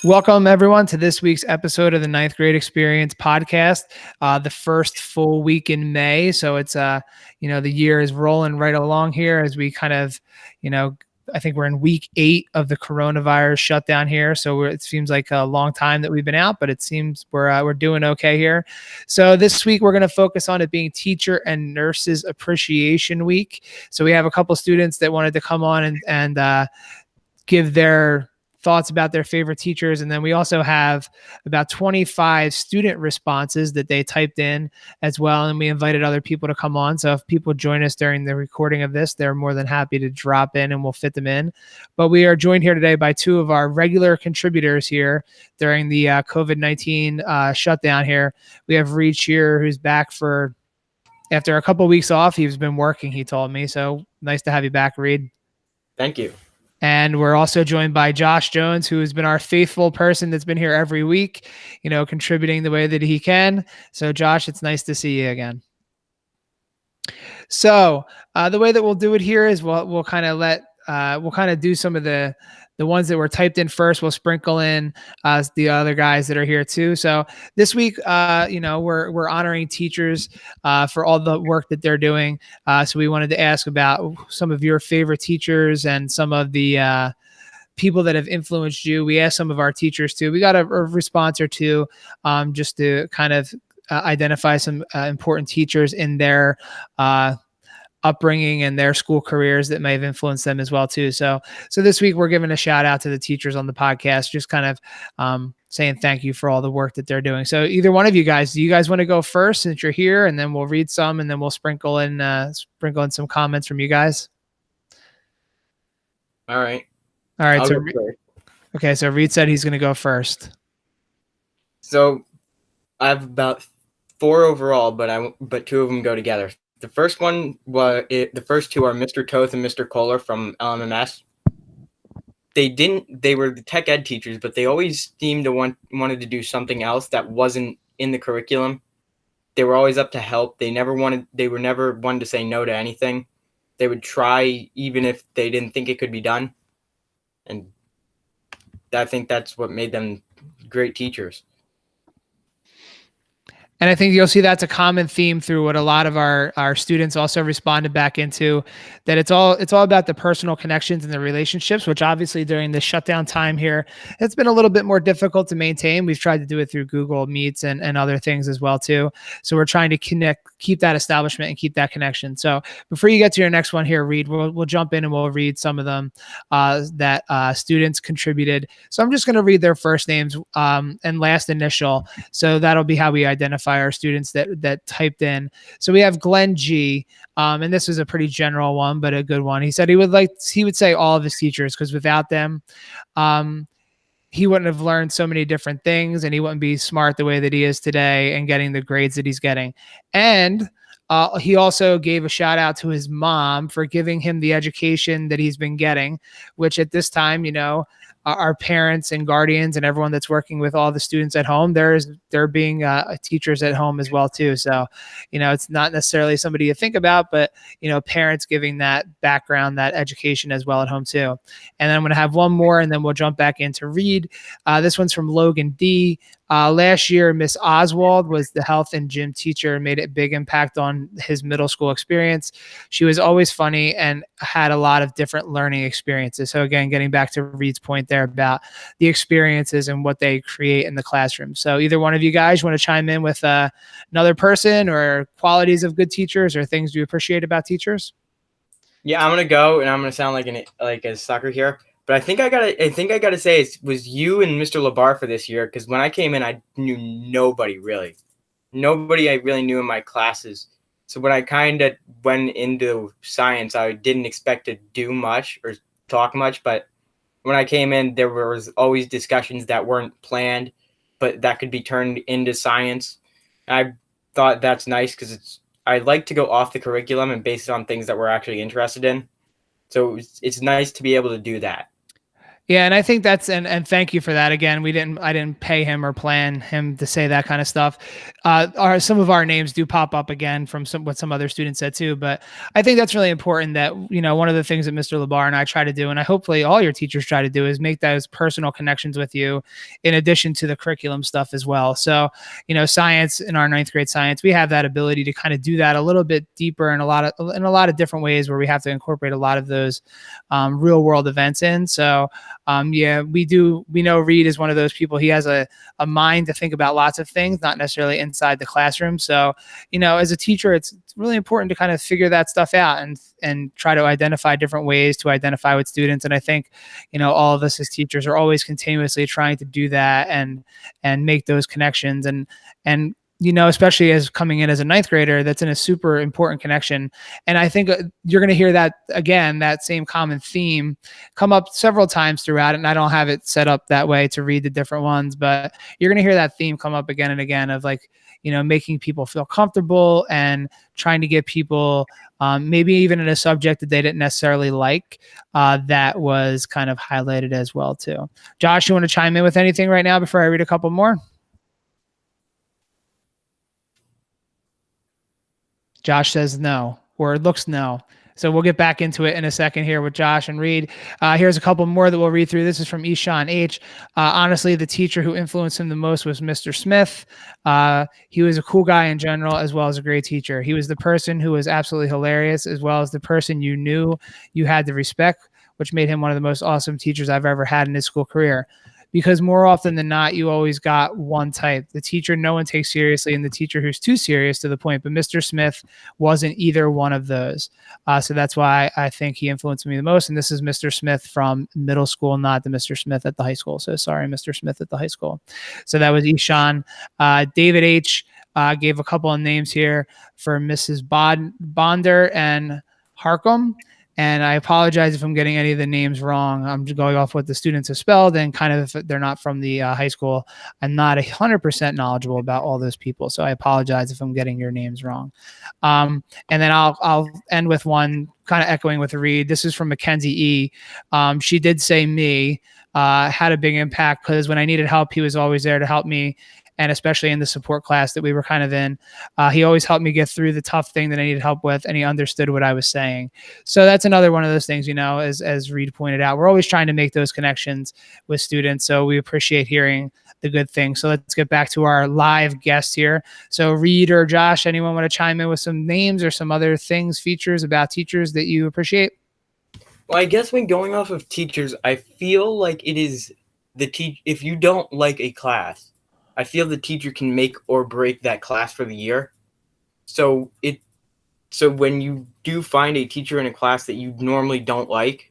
Welcome, everyone, to this week's episode of the Ninth Grade Experience podcast. The first full week in May, so it's the year is rolling right along here as we kind of, I think we're in week 8 of the coronavirus shutdown here. So it seems like a long time that we've been out, but it seems we're doing okay here. So this week we're going to focus on it being Teacher and Nurses Appreciation Week. So we have a couple students that wanted to come on and give their thoughts about their favorite teachers. And then we also have about 25 student responses that they typed in as well. And we invited other people to come on. So if people join us during the recording of this, they're more than happy to drop in and we'll fit them in. But we are joined here today by 2 of our regular contributors here during the COVID-19 shutdown here. We have Reid here, who's back after a couple of weeks off. He's been working, he told me. So nice to have you back, Reid. Thank you. And we're also joined by Josh Jones, who has been our faithful person that's been here every week, contributing the way that he can. So, Josh, it's nice to see you again. So the way that we'll do it here is we'll kind of do some of the ones that were typed in first. We'll sprinkle in the other guys that are here too. So this week, we're honoring teachers for all the work that they're doing. So we wanted to ask about some of your favorite teachers and some of the people that have influenced you. We asked some of our teachers too. We got a response or two just to kind of identify some important teachers in their upbringing and their school careers that may have influenced them as well too. So this week we're giving a shout out to the teachers on the podcast, just kind of saying thank you for all the work that they're doing. So either one of you guys, do you guys want to go first since you're here, and then we'll read some, and then we'll sprinkle in some comments from you guys? All right. So Reid said he's going to go first. So I have about 4 overall, but 2 of them go together. The first one the first 2 are Mr. Toth and Mr. Kohler from LMMS. They were the tech ed teachers, but they always seemed to wanted to do something else that wasn't in the curriculum. They were always up to help. They were never one to say no to anything. They would try even if they didn't think it could be done. And I think that's what made them great teachers. And I think you'll see that's a common theme through what a lot of our students also responded back into, that it's all about the personal connections and the relationships, which obviously during the shutdown time here, it's been a little bit more difficult to maintain. We've tried to do it through Google Meets and other things as well too. So we're trying to keep that establishment and keep that connection. So before you get to your next one here, Reid, we'll jump in and we'll read some of them that students contributed. So I'm just going to read their first names and last initial. So that'll be how we identify our students that typed in. So we have Glenn G, and this was a pretty general one, but a good one. He said he would say all of his teachers, because without them, he wouldn't have learned so many different things, and he wouldn't be smart the way that he is today and getting the grades that he's getting. And he also gave a shout out to his mom for giving him the education that he's been getting, which at this time, our parents and guardians and everyone that's working with all the students at home, they're being teachers at home as well too. So, it's not necessarily somebody you think about, but parents giving that background, that education as well at home too. And then I'm going to have one more, and then we'll jump back into Reid. This one's from Logan D. Last year, Miss Oswald was the health and gym teacher and made a big impact on his middle school experience. She was always funny and had a lot of different learning experiences. So again, getting back to Reid's point there about the experiences and what they create in the classroom. So either one of you guys want to chime in with another person or qualities of good teachers or things you appreciate about teachers? Yeah, I'm going to go, and I'm going to sound like a sucker here. But I think I gotta say it was you and Mr. Labar for this year, because when I came in, I knew nobody I really knew in my classes. So when I kind of went into science, I didn't expect to do much or talk much. But when I came in, there was always discussions that weren't planned, but that could be turned into science. I thought that's nice because I like to go off the curriculum and base it on things that we're actually interested in. So it's nice to be able to do that. Yeah, and I think that's and thank you for that. Again, I didn't pay him or plan him to say that kind of stuff. Some of our names do pop up again from what some other students said too, but I think that's really important that, one of the things that Mr. Labar and I try to do, and I hopefully all your teachers try to do, is make those personal connections with you in addition to the curriculum stuff as well. So, science, in our ninth grade science, we have that ability to kind of do that a little bit deeper in a lot of different ways where we have to incorporate a lot of those real world events in. So yeah, we do. We know Reid is one of those people. He has a mind to think about lots of things, not necessarily inside the classroom. So, as a teacher, it's really important to kind of figure that stuff out and try to identify different ways to identify with students. And I think, all of us as teachers are always continuously trying to do that and make those connections and especially as coming in as a ninth grader, that's in a super important connection. And I think you're going to hear that again, that same common theme come up several times throughout it. And I don't have it set up that way to read the different ones, but you're going to hear that theme come up again and again of like, making people feel comfortable and trying to get people maybe even in a subject that they didn't necessarily like, that was kind of highlighted as well too. Josh, you want to chime in with anything right now before I read a couple more? Josh says no, or it looks no. So we'll get back into it in a second here with Josh and Reid. Here's a couple more that we'll read through. This is from Eshan H. Honestly, the teacher who influenced him the most was Mr. Smith. He was a cool guy in general, as well as a great teacher. He was the person who was absolutely hilarious, as well as the person you knew you had to respect, which made him one of the most awesome teachers I've ever had in his school career. Because more often than not, you always got one type, the teacher no one takes seriously and the teacher who's too serious to the point. But Mr. Smith wasn't either one of those. So that's why I think he influenced me the most. And this is Mr. Smith from middle school, not the Mr. Smith at the high school. So sorry, Mr. Smith at the high school. So that was Eshan. David H. Gave a couple of names here for Mrs. Bonder and Harcum. And I apologize if I'm getting any of the names wrong. I'm just going off what the students have spelled and kind of if they're not from the high school. I'm not 100% knowledgeable about all those people. So I apologize if I'm getting your names wrong. And then I'll end with one kind of echoing with Reid. This is from Mackenzie E. She did say me, had a big impact because when I needed help, he was always there to help me. And especially in the support class that we were kind of in, he always helped me get through the tough thing that I needed help with, and he understood what I was saying. So that's another one of those things, as Reid pointed out, we're always trying to make those connections with students. So we appreciate hearing the good things. So let's get back to our live guest here. So Reid or Josh, anyone want to chime in with some names or some other things, features about teachers that you appreciate? Well, I guess when going off of teachers, I feel like it is if you don't like a class, I feel the teacher can make or break that class for the year. So when you do find a teacher in a class that you normally don't like,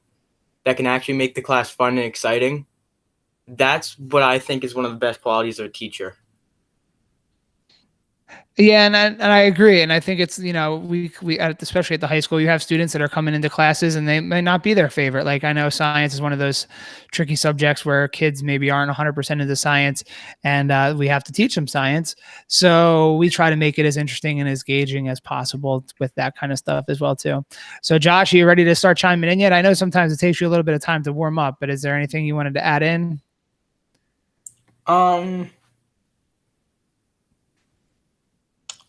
that can actually make the class fun and exciting, that's what I think is one of the best qualities of a teacher. Yeah, and I agree, and I think it's we especially at the high school, you have students that are coming into classes and they may not be their favorite. Like I know science is one of those tricky subjects where kids maybe aren't 100% into science, and we have to teach them science. So we try to make it as interesting and as engaging as possible with that kind of stuff as well too. So Josh, are you ready to start chiming in yet? I know sometimes it takes you a little bit of time to warm up, but is there anything you wanted to add in?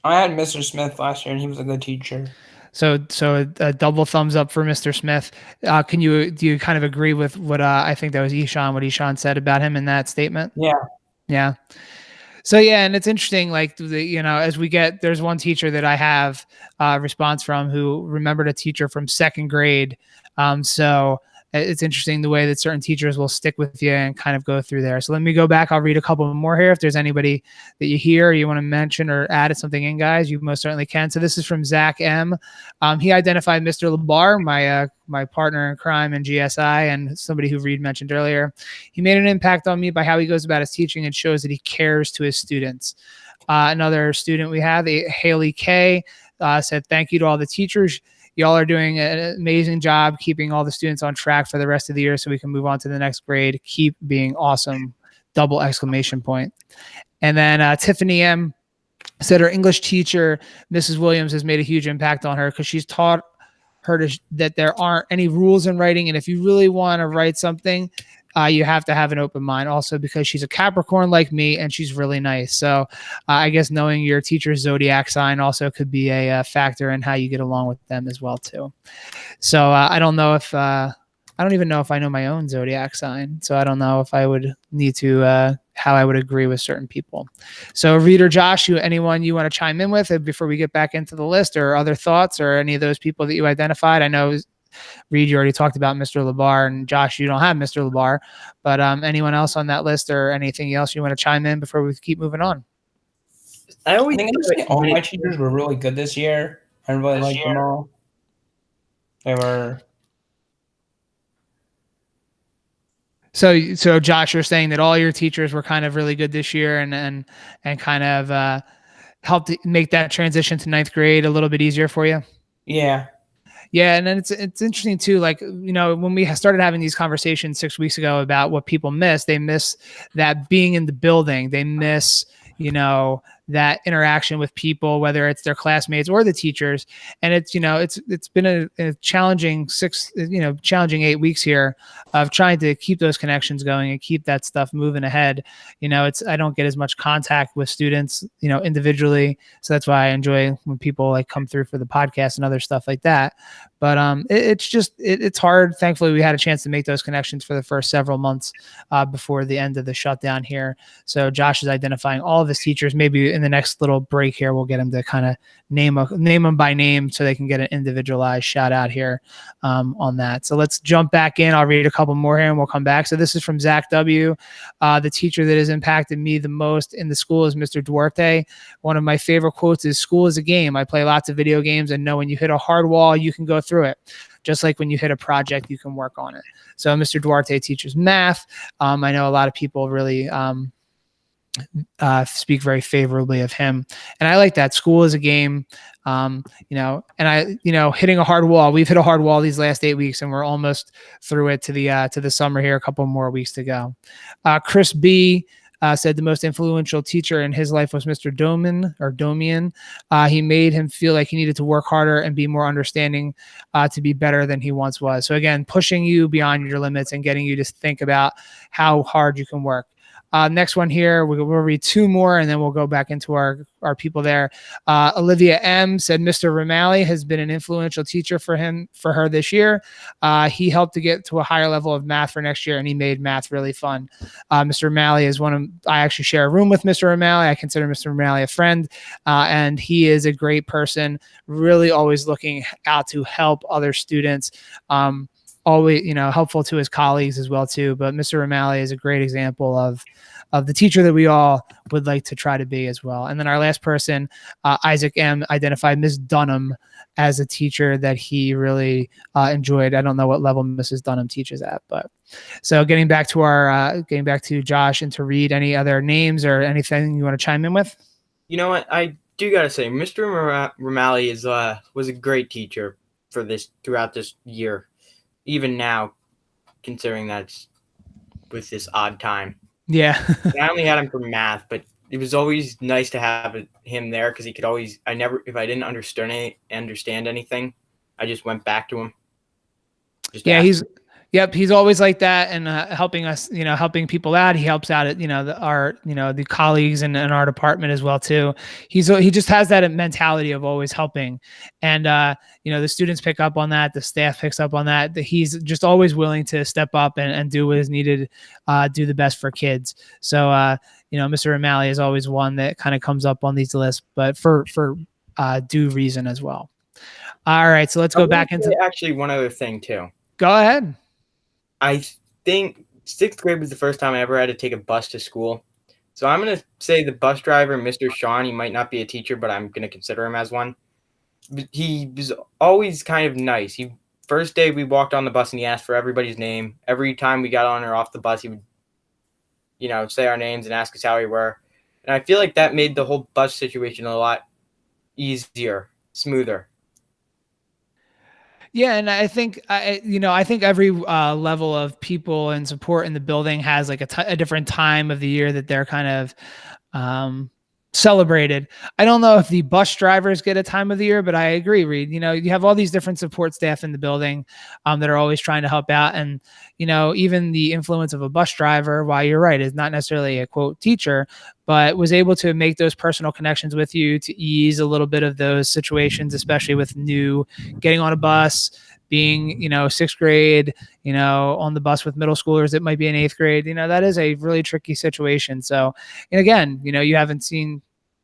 I had Mr. Smith last year, and he was a good teacher. So a double thumbs up for Mr. Smith. Do you kind of agree with what I think that was what Eshan said about him in that statement? Yeah. So yeah, and it's interesting, like as we get, there's one teacher that I have a response from who remembered a teacher from second grade. So it's interesting the way that certain teachers will stick with you and kind of go through there. So let me go back. I'll read a couple more here. If there's anybody that you hear, or you want to mention or add something in, guys, you most certainly can. So this is from Zach M. He identified Mr. Labar, my partner in crime in GSI, and somebody who Reid mentioned earlier. He made an impact on me by how he goes about his teaching and shows that he cares to his students. Another student we have, Haley K, said, thank you to all the teachers. Y'all are doing an amazing job keeping all the students on track for the rest of the year so we can move on to the next grade. Keep being awesome. Double exclamation point. And then Tiffany M said her English teacher, Mrs. Williams, has made a huge impact on her because she's taught her that there aren't any rules in writing. And if you really want to write something, you have to have an open mind also because she's a Capricorn like me and she's really nice. So I guess knowing your teacher's zodiac sign also could be a factor in how you get along with them as well too. So I don't know if I don't even know if I know my own zodiac sign. So I don't know if I would need to how I would agree with certain people. So Reid or Josh, anyone you want to chime in with before we get back into the list, or other thoughts, or any of those people that you identified? I know Reid, you already talked about Mr. Labar, and Josh, you don't have Mr. Labar, but anyone else on that list or anything else you want to chime in before we keep moving on? I think all my teachers were really good this year. I really liked them all. They were. So Josh, you're saying that all your teachers were kind of really good this year, and kind of helped make that transition to ninth grade a little bit easier for you? Yeah. Yeah, and then it's interesting too. Like, when we started having these conversations 6 weeks ago about what people miss, they miss that being in the building. They miss, that interaction with people, whether it's their classmates or the teachers. And it's been a challenging challenging 8 weeks here of trying to keep those connections going and keep that stuff moving ahead. I don't get as much contact with students, individually. So that's why I enjoy when people like come through for the podcast and other stuff like that. But it's hard. Thankfully, we had a chance to make those connections for the first several months before the end of the shutdown here. So Josh is identifying all of his teachers. Maybe in the next little break here, we'll get him to kind of name them by name so they can get an individualized shout out here on that. So let's jump back in. I'll read a couple more here and we'll come back. So this is from Zach W. The teacher that has impacted me the most in the school is Mr. Duarte. One of my favorite quotes is, "School is a game. I play lots of video games and know when you hit a hard wall, you can go through it. Just like when you hit a project, you can work on it." So Mr. Duarte teaches math. I know a lot of people really speak very favorably of him. And I like that. School is a game, and hitting a hard wall. We've hit a hard wall these last 8 weeks and we're almost through it to the summer here, a couple more weeks to go. Chris B. Said the most influential teacher in his life was Mr. Domian. He made him feel like he needed to work harder and be more understanding to be better than he once was. So again, pushing you beyond your limits and getting you to think about how hard you can work. Next one here, we'll read two more and then we'll go back into our people there. Olivia M. said Mr. Romali has been an influential teacher for her this year. He helped to get to a higher level of math for next year and he made math really fun. Mr. Romali is I actually share a room with Mr. Romali. I consider Mr. Romali a friend, and he is a great person, really always looking out to help other students. Always, helpful to his colleagues as well too. But Mr. Romali is a great example of the teacher that we all would like to try to be as well. And then our last person, Isaac M, identified Ms. Dunham as a teacher that he really enjoyed. I don't know what level Mrs. Dunham teaches at, but so getting back to Josh and to Reid, any other names or anything you want to chime in with? You know what? I do got to say, Mr. Romali was a great teacher throughout this year. Even now, considering that's with this odd time. Yeah. I only had him for math, but it was always nice to have him there because he could always, if I didn't understand anything, I just went back to him. He's always like that and helping us, helping people out. He helps out at, the colleagues in our department as well too. He just has that mentality of always helping. And, the students pick up on that. The staff picks up on that. He's just always willing to step up and do what is needed, do the best for kids. So, Mr. Romali is always one that kind of comes up on these lists, but for due reason as well. All right. So let's go back into actually one other thing too. Go ahead. I think 6th grade was the first time I ever had to take a bus to school. So I'm going to say the bus driver, Mr. Sean, he might not be a teacher, but I'm going to consider him as one. He was always kind of nice. First day we walked on the bus and he asked for everybody's name. Every time we got on or off the bus, he would, say our names and ask us how we were. And I feel like that made the whole bus situation a lot easier, smoother. Yeah, and I think every level of people and support in the building has like a different time of the year that they're kind of celebrated. I don't know if the bus drivers get a time of the year, but I agree, Reid. You know, you have all these different support staff in the building that are always trying to help out. And, you know, even the influence of a bus driver, while you're right, is not necessarily a quote teacher, but was able to make those personal connections with you to ease a little bit of those situations, especially with new getting on a bus, being, you know, 6th grade, you know, on the bus with middle schoolers, it might be in 8th grade, you know, that is a really tricky situation. So, and again, you know, you haven't seen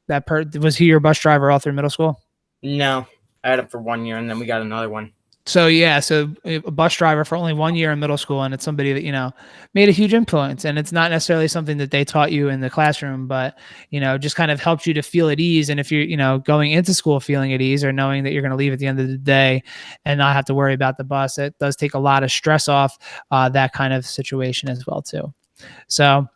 that was he your bus driver all through middle school? No, I had it for 1 year, and then we got another one. So yeah, so a bus driver for only 1 year in middle school, and it's somebody that, you know, made a huge influence. And it's not necessarily something that they taught you in the classroom, but, you know, just kind of helped you to feel at ease. And if you're, you know, going into school feeling at ease, or knowing that you're going to leave at the end of the day and not have to worry about the bus, it does take a lot of stress off that kind of situation as well too. So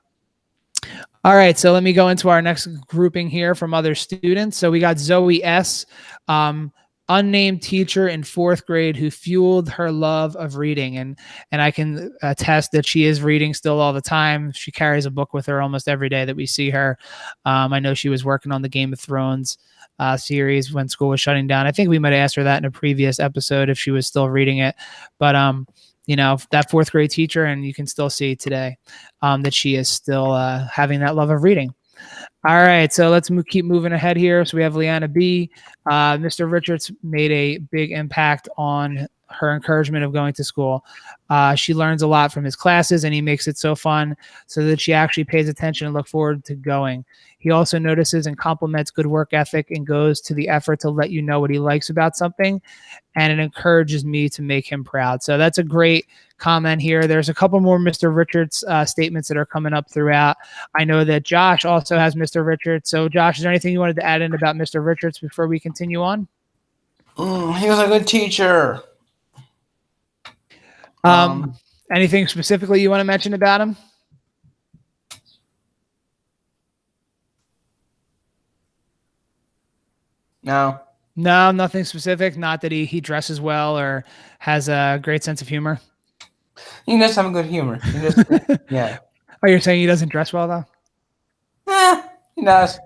all right, so let me go into our next grouping here from other students. So we got Zoe S., unnamed teacher in 4th grade who fueled her love of reading. And I can attest that she is reading still all the time. She carries a book with her almost every day that we see her. I know she was working on the Game of Thrones series when school was shutting down. I think we might have asked her that in a previous episode if she was still reading it. But you know, that 4th grade teacher, and you can still see today that she is still having that love of reading. All right, so let's keep moving ahead here. So we have Leanna B. Mr. Richards made a big impact on her encouragement of going to school. She learns a lot from his classes, and he makes it so fun so that she actually pays attention and look forward to going. He also notices and compliments good work ethic and goes to the effort to let you know what he likes about something, and it encourages me to make him proud. So that's a great comment here. There's a couple more Mr. Richards statements that are coming up throughout. I know that Josh also has Mr. Richards. So Josh, is there anything you wanted to add in about Mr. Richards before we continue on? He was a good teacher. Anything specifically you want to mention about him? No, nothing specific. Not that he dresses well or has a great sense of humor. He does have a good humor. Yeah. Oh, you're saying he doesn't dress well though? He does.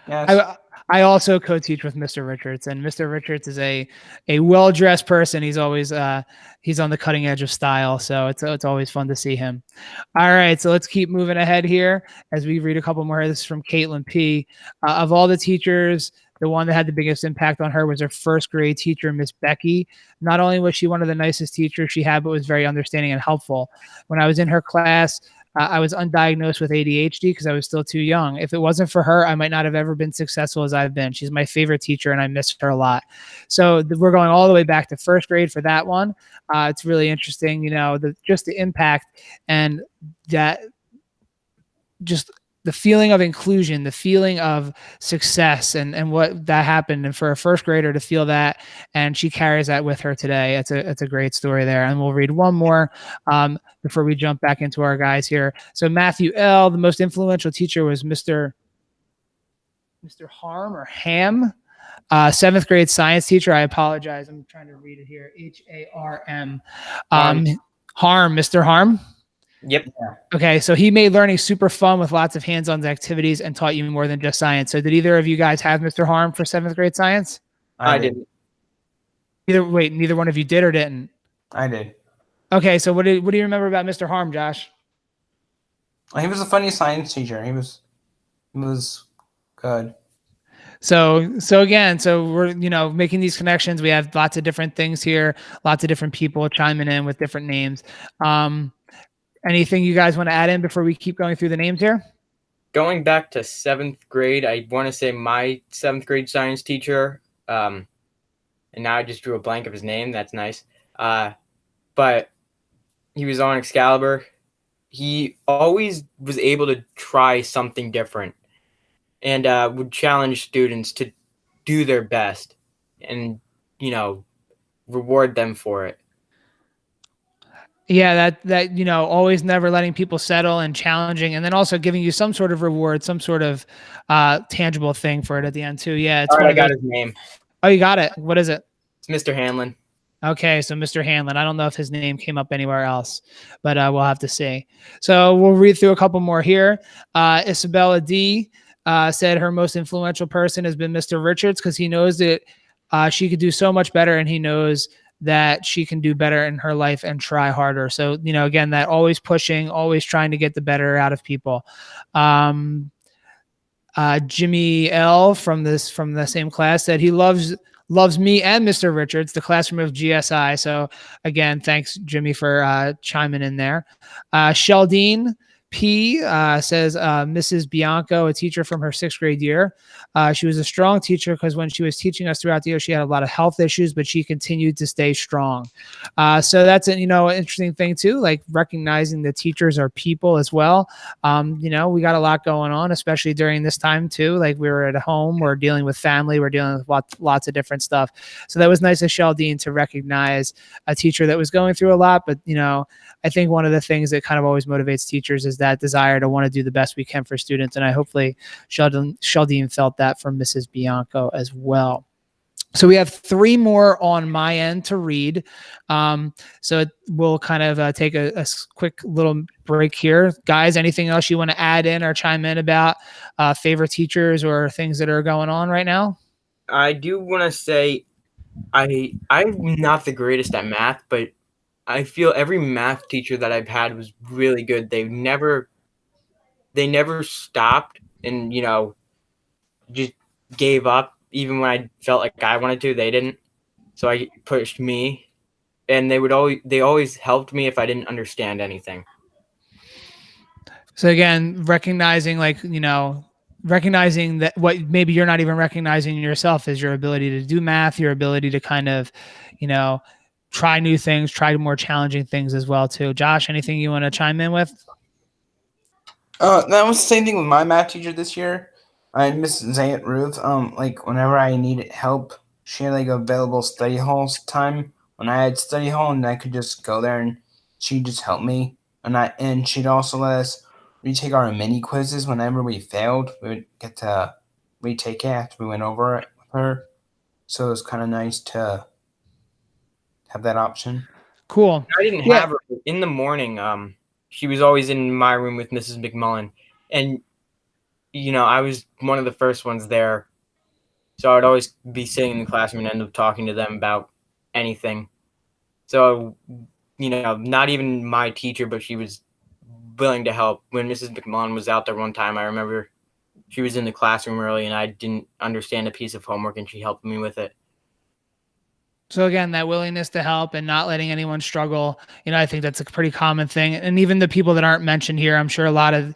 Yes. I also co-teach with Mr. Richards, and Mr. Richards is a well-dressed person. He's always he's on the cutting edge of style, so it's always fun to see him. All right, so let's keep moving ahead here as we read a couple more. This is from Caitlin P. Of all the teachers, the one that had the biggest impact on her was her 1st grade teacher, Miss Becky. Not only was she one of the nicest teachers she had, but was very understanding and helpful. When I was in her class, I was undiagnosed with ADHD because I was still too young. If it wasn't for her, I might not have ever been successful as I've been. She's my favorite teacher, and I miss her a lot. So we're going all the way back to 1st grade for that one. It's really interesting, you know, just the impact and that just the feeling of inclusion, the feeling of success, and what that happened. And for a 1st grader to feel that, and she carries that with her today. It's a great story there. And we'll read one more before we jump back into our guys here. So Matthew L., the most influential teacher was Mr. Harm or Ham, 7th grade science teacher. I apologize. I'm trying to read it here. Harm. Harm, Mr. Harm. Yep. Okay, so he made learning super fun with lots of hands-on activities and taught you more than just science. So did either of you guys have Mr. Harm for 7th grade science? I didn't. Neither one of you did or didn't? I did. Okay, so what do you remember about Mr. Harm, Josh? He was a funny science teacher. He was good. So we're, you know, making these connections. We have lots of different things here, lots of different people chiming in with different names. Anything you guys want to add in before we keep going through the names here? Going back to 7th grade, I want to say my 7th grade science teacher, and now I just drew a blank of his name. That's nice. But he was on Excalibur. He always was able to try something different and would challenge students to do their best and, you know, reward them for it. Yeah, that you know, always never letting people settle and challenging, and then also giving you some sort of reward, some sort of tangible thing for it at the end too. Yeah, it's I got his name. Oh, you got it. What is it? It's Mr. Hanlon. Okay, so Mr. Hanlon. I don't know if his name came up anywhere else, but we'll have to see. So we'll read through a couple more here. Isabella D. said her most influential person has been Mr. Richards because he knows that she could do so much better, and he knows that she can do better in her life and try harder. So, again, that always pushing, always trying to get the better out of people. Jimmy L from the same class said he loves me and Mr. Richards, the classroom of GSI. So again, thanks Jimmy for chiming in there. Sheldine P says Mrs. Bianco, a teacher from her 6th grade year. She was a strong teacher because when she was teaching us throughout the year, she had a lot of health issues, but she continued to stay strong. So that's an interesting thing too, like recognizing that teachers are people as well. We got a lot going on, especially during this time too. Like we were at home, we're dealing with family, we're dealing with lots of different stuff. So that was nice of Sheldine to recognize a teacher that was going through a lot, but I think one of the things that kind of always motivates teachers is that desire to want to do the best we can for students. And I hopefully Sheldine felt that from Mrs. Bianco as well. So we have 3 more on my end to read. So we'll kind of take a quick little break here. Guys, anything else you want to add in or chime in about favorite teachers or things that are going on right now? I do want to say I'm not the greatest at math, but I feel every math teacher that I've had was really good. They never stopped and, just gave up even when I felt like I wanted to. They didn't. So I pushed me, and they always helped me if I didn't understand anything. So again, recognizing recognizing that what maybe you're not even recognizing yourself is your ability to do math, your ability to kind of, try new things, try more challenging things as well too. Josh, anything you want to chime in with? That was the same thing with my math teacher this year. I had Miss Zayat Ruth. Like whenever I needed help, she had like available study halls time when I had study hall, and I could just go there and she'd just help me. And she'd also let us retake our mini quizzes whenever we failed. We would get to retake it after we went over it with her. So it was kind of nice to have that option. Cool. I didn't have her in the morning. She was always in my room with Mrs. McMullen, and I was one of the first ones there, so I'd always be sitting in the classroom and end up talking to them about anything. So, not even my teacher, but she was willing to help. When Mrs. McMullen was out there one time, I remember she was in the classroom early, and I didn't understand a piece of homework, and she helped me with it. So again, that willingness to help and not letting anyone struggle, I think that's a pretty common thing. And even the people that aren't mentioned here, I'm sure a lot of,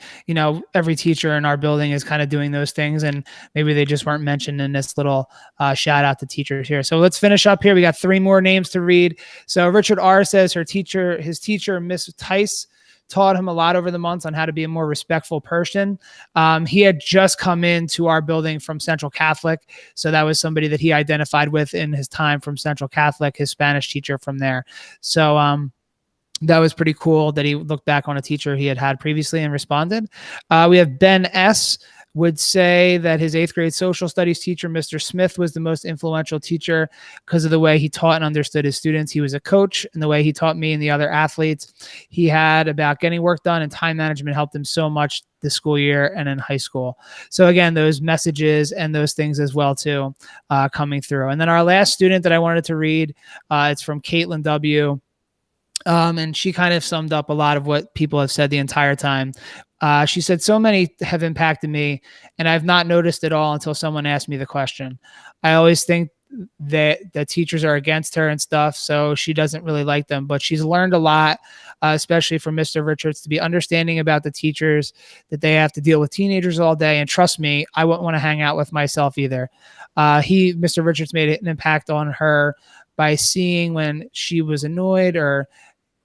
every teacher in our building is kind of doing those things, and maybe they just weren't mentioned in this little shout out to teachers here. So let's finish up here. We got 3 more names to read. So Richard R says his teacher, Miss Tice, taught him a lot over the months on how to be a more respectful person. He had just come into our building from Central Catholic. So that was somebody that he identified with in his time from Central Catholic, his Spanish teacher from there. So that was pretty cool that he looked back on a teacher he had previously and responded. We have Ben S. would say that his 8th grade social studies teacher, Mr. Smith, was the most influential teacher because of the way he taught and understood his students. He was a coach, and the way he taught me and the other athletes he had about getting work done, and time management helped him so much this school year and in high school. So again, those messages and those things as well too, coming through. And then our last student that I wanted to read, it's from Caitlin W. And she kind of summed up a lot of what people have said the entire time. She said, so many have impacted me, and I've not noticed it all until someone asked me the question. I always think that teachers are against her and stuff, so she doesn't really like them. But she's learned a lot, especially from Mr. Richards, to be understanding about the teachers, that they have to deal with teenagers all day. And trust me, I wouldn't want to hang out with myself either. Mr. Richards made an impact on her by seeing when she was annoyed or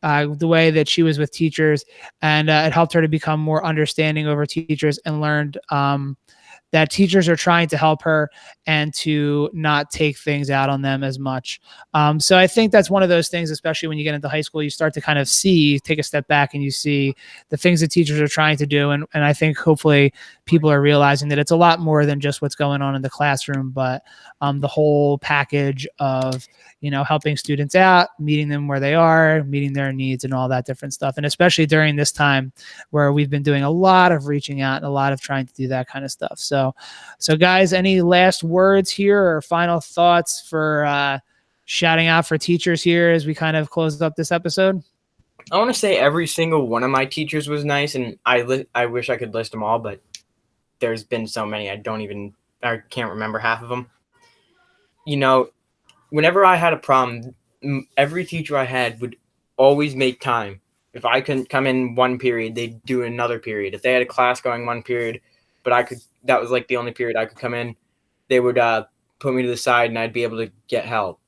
the way that she was with teachers, and it helped her to become more understanding over teachers and learned that teachers are trying to help her and to not take things out on them as much. So I think that's one of those things, especially when you get into high school, you start to kind of take a step back and you see the things that teachers are trying to do. And I think hopefully people are realizing that it's a lot more than just what's going on in the classroom, but the whole package of, helping students out, meeting them where they are, meeting their needs and all that different stuff. And especially during this time where we've been doing a lot of reaching out and a lot of trying to do that kind of stuff. So guys, any last words here or final thoughts for shouting out for teachers here as we kind of close up this episode? I want to say every single one of my teachers was nice, and I wish I could list them all, but there's been so many I can't remember half of them. Whenever I had a problem, every teacher I had would always make time. If I couldn't come in one period, they'd do another period. If they had a class going one period, but that was like the only period I could come in, they would put me to the side and I'd be able to get help.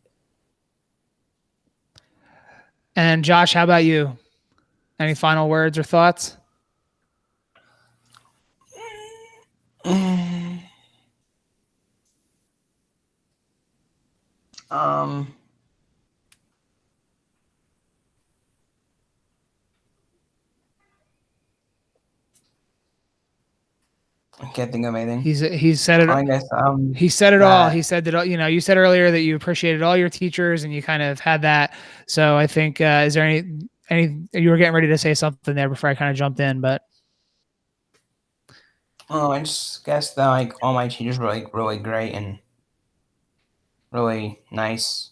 And Josh, how about you? Any final words or thoughts? I can't think of anything. He said it. I guess, he said it all. He said that, you said earlier that you appreciated all your teachers and you kind of had that. So I think, is there any, you were getting ready to say something there before I kind of jumped in, but. Oh, I just guess that all my teachers were really great and really nice.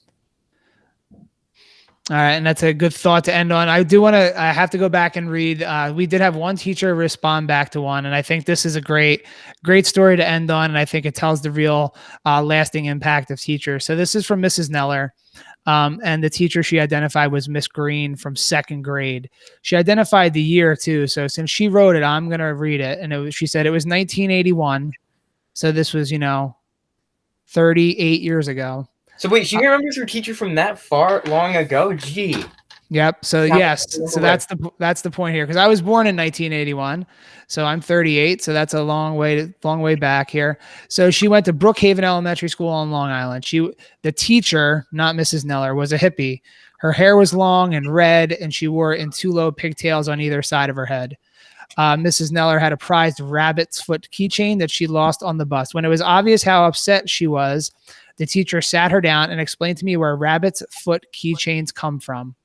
All right, and that's a good thought to end on. I have to go back and read. We did have one teacher respond back to one, and I think this is a great story to end on, and I think it tells the real lasting impact of teachers. So this is from Mrs. Kneller, and the teacher she identified was Miss Green from 2nd grade. She identified the year too, so since she wrote it, I'm going to read it. And she said it was 1981, so this was 38 years ago. So wait, she remembers her teacher from that far long ago? Gee. Yep. So yes. So that's the point here, because I was born in 1981, so I'm 38. So that's a long way back here. So she went to Brookhaven Elementary School on Long Island. The teacher, not Mrs. Kneller, was a hippie. Her hair was long and red, and she wore it in 2 low pigtails on either side of her head. Mrs. Kneller had a prized rabbit's foot keychain that she lost on the bus. When it was obvious how upset she was, the teacher sat her down and explained to me where rabbit's foot keychains come from.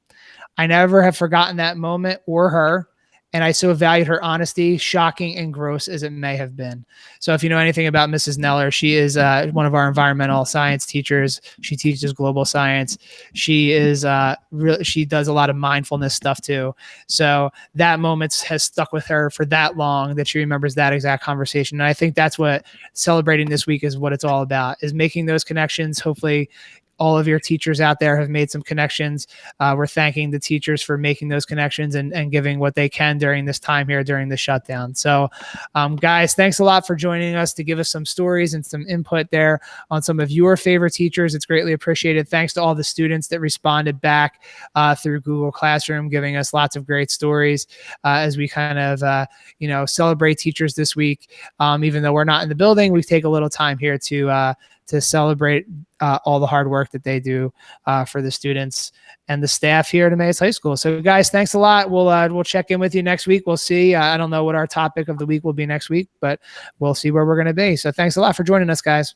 I never have forgotten that moment or her, and I so valued her honesty, shocking and gross as it may have been. So if you know anything about Mrs. Kneller, she is one of our environmental science teachers. She teaches global science. She is she does a lot of mindfulness stuff too. So that moment has stuck with her for that long that she remembers that exact conversation. And I think that's what celebrating this week is, what it's all about, is making those connections. Hopefully all of your teachers out there have made some connections. We're thanking the teachers for making those connections and giving what they can during this time here, during the shutdown. So guys, thanks a lot for joining us to give us some stories and some input there on some of your favorite teachers. It's greatly appreciated. Thanks to all the students that responded back through Google Classroom, giving us lots of great stories as we kind of, celebrate teachers this week. Even though we're not in the building, we take a little time here to celebrate all the hard work that they do for the students and the staff here at Emmaus High School. So guys, thanks a lot. We'll check in with you next week. We'll see. I don't know what our topic of the week will be next week, but we'll see where we're going to be. So thanks a lot for joining us, guys.